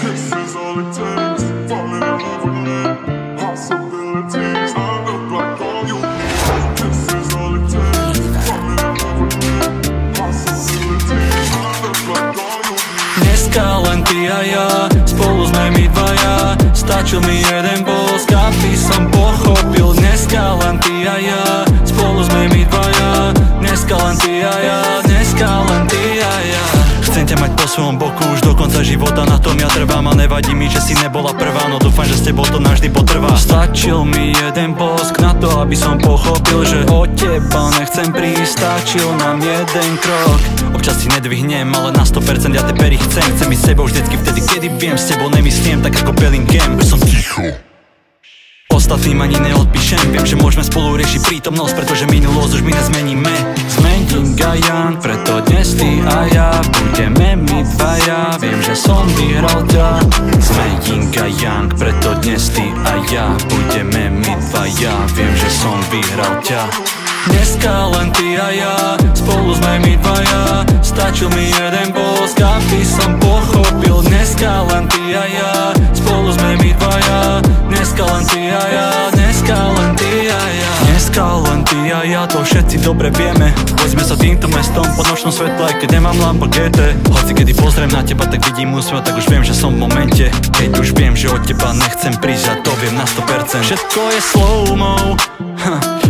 This is all it takes. Falling in love with me. Possibilities. I look like all you need. This is all it takes. Falling in love with me. Possibilities. I look like all you need. Dneska len ty a ja, spolu sme my dvaja. Stačil mi jeden bosk, aby som pochopil. Dneska len ty a ja, spolu sme my dvaja. Dneska len ty a ja, dneska len ty a ja. Chcem ťa mať po svojom boku už do konca života, na tom ja trvám a nevadí mi, že si nebola prvá, no dúfam, že s tebou to navždy potrvá. Stačil mi jeden bosk na to, aby som pochopil, že od teba nechcem prísť. Stačil nám jeden krok. Občas si nedvihnem, ale na 100% ja te pery chcem. Chcem ísť s sebou vždycky vtedy, kedy viem. S tebou nemyslím tak ako Bellingham, že som ticho. Ostatným ani neodpíšem. Viem, že môžeme spolu riešiť prítomnosť, pretože minulosť už my nezmeníme. Sme Yin a Yang, preto dnes ty a ja budeme my dvaja. Viem, že som vyhral ťa. Sme Yin a Yang, preto dnes ty a ja budeme my dvaja. Viem, že som vyhral ťa. Dneska len ty a ja, spolu sme my dvaja. Stačil mi jeden bosk, aby som pochopil. Dneska len ty a ja, spolu sme my dvaja. Dneska len ty a ja, dneska len ty a ja. Dneska len ty a ja, to všetci dobre vieme. Poďme sa týmto mestom po nočnom svetle, aj keď nemám Lambo GT. Hoci kedy pozriem na teba, tak vidím úsmev, tak už viem, že som v momente. Keď už viem, že od teba nechcem prísť, a to viem na 100%. Všetko je slow-mo,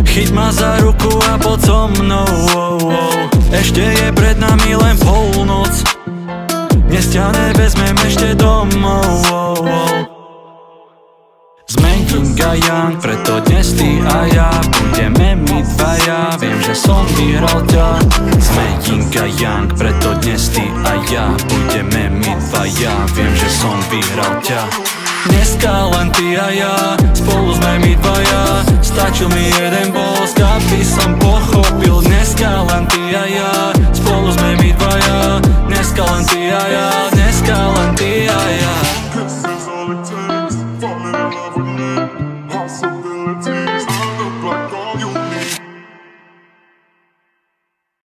chyť ma za ruku a poď so mnou. Ešte je pred nami len polnoc, dnes ťa nevezmem ešte domov. Sme Yin a Yang, preto dnes ty a ja budeme my dvaja. Viem, že som vyhral ťa. Sme Yin a Yang, preto dnes ty a ja budeme my dvaja. Viem, že som vyhral ťa. Dneska len ty a ja, spolu sme my dvaja. Stačil mi jeden bosk, aby som pochopil. Dneska len ty a ja, spolu sme my dvaja. Dneska len ty a ja, dneska len ty a ja. This is all it takes. Falling in love with me. Possibilities.